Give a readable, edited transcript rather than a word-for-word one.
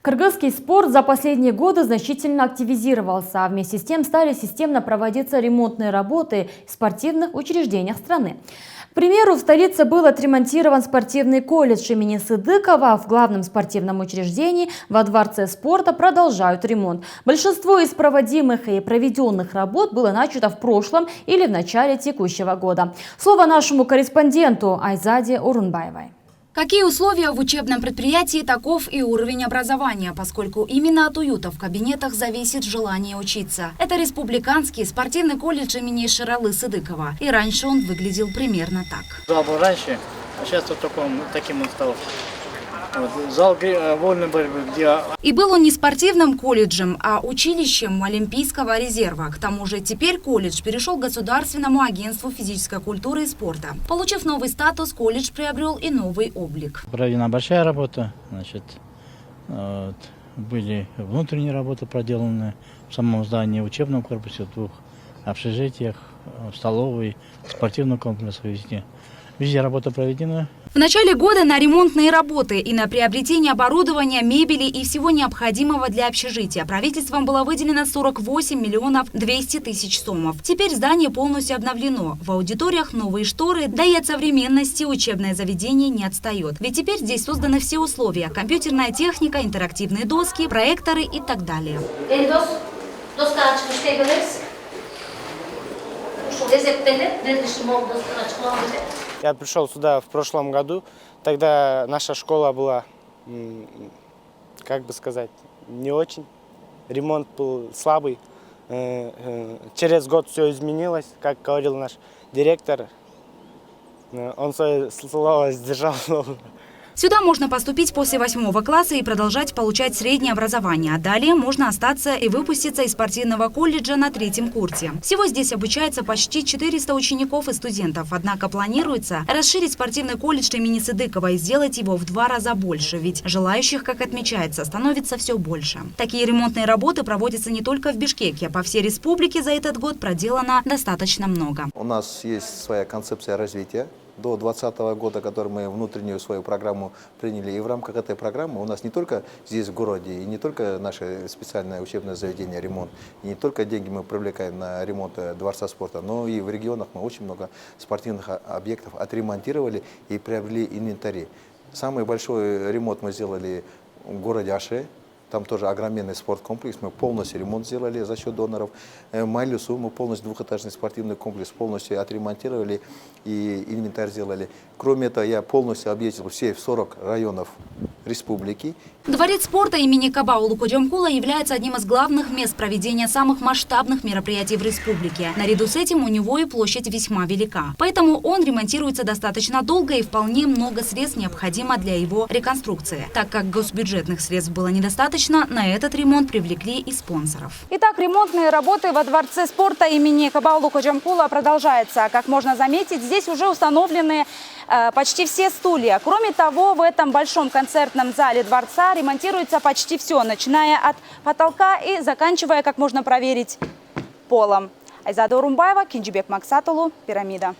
Кыргызский спорт за последние годы значительно активизировался, а вместе с тем стали системно проводиться ремонтные работы в спортивных учреждениях страны. К примеру, в столице был отремонтирован спортивный колледж имени Сыдыкова, а в главном спортивном учреждении во Дворце спорта продолжают ремонт. Большинство из проводимых и проведенных работ было начато в прошлом или в начале текущего года. Слово нашему корреспонденту Айзаде Урунбаевой. Какие условия в учебном предприятии, таков и уровень образования, поскольку именно от уюта в кабинетах зависит желание учиться. Это республиканский спортивный колледж имени Шералы Сыдыкова. И раньше он выглядел примерно так. Зал был раньше, а сейчас вот таким он стал. Зал вольной борьбы, где... И был он не спортивным колледжем, а училищем Олимпийского резерва. К тому же теперь колледж перешел к Государственному агентству физической культуры и спорта. Получив новый статус, колледж приобрел и новый облик. Проведена большая работа, были внутренние работы проделаны в самом здании, учебном корпусе, в двух общежитиях, в столовой, в спортивном комплексе везде. Везде работа проведена. В начале года на ремонтные работы и на приобретение оборудования, мебели и всего необходимого для общежития правительством было выделено 48 миллионов 200 тысяч сомов. Теперь здание полностью обновлено. В аудиториях новые шторы, да и от современности учебное заведение не отстает. Ведь теперь здесь созданы все условия: компьютерная техника, интерактивные доски, проекторы и так далее. Я пришел сюда в прошлом году, тогда наша школа была, как бы сказать, не очень. Ремонт был слабый. Через год все изменилось, как говорил наш директор. Он свое слово сдержал. Сюда можно поступить после 8 класса и продолжать получать среднее образование. А далее можно остаться и выпуститься из спортивного колледжа на 3-м курсе. Всего здесь обучается почти 400 учеников и студентов. Однако планируется расширить спортивный колледж имени Сыдыкова и сделать его в 2 раза больше. Ведь желающих, как отмечается, становится все больше. Такие ремонтные работы проводятся не только в Бишкеке. По всей республике за этот год проделано достаточно много. У нас есть своя концепция развития. До 2020 года, который мы внутреннюю свою программу приняли. И в рамках этой программы у нас не только здесь в городе, и не только наше специальное учебное заведение «Ремонт», и не только деньги мы привлекаем на ремонт Дворца спорта, но и в регионах мы очень много спортивных объектов отремонтировали и приобрели инвентарь. Самый большой ремонт мы сделали в городе Аше. Там тоже огроменный спорткомплекс. Мы полностью ремонт сделали за счет доноров. Майлюсу мы полностью двухэтажный спортивный комплекс полностью отремонтировали и инвентарь сделали. Кроме этого, я полностью объездил все 40 районов республики. Дворец спорта имени Кабаулу Кодиомкула является одним из главных мест проведения самых масштабных мероприятий в республике. Наряду с этим у него и площадь весьма велика. Поэтому он ремонтируется достаточно долго и вполне много средств необходимо для его реконструкции. Так как госбюджетных средств было недостаточно, на этот ремонт привлекли и спонсоров. Итак, ремонтные работы во Дворце спорта имени Кабаулу Кодиомкула продолжаются. Как можно заметить, здесь уже установлены почти все стулья. Кроме того, в этом большом концертном зале дворца ремонтируется почти все, начиная от потолка и заканчивая, как можно проверить, полом. Айзада Урунбаева, Кинджибек Максатулу, Пирамида.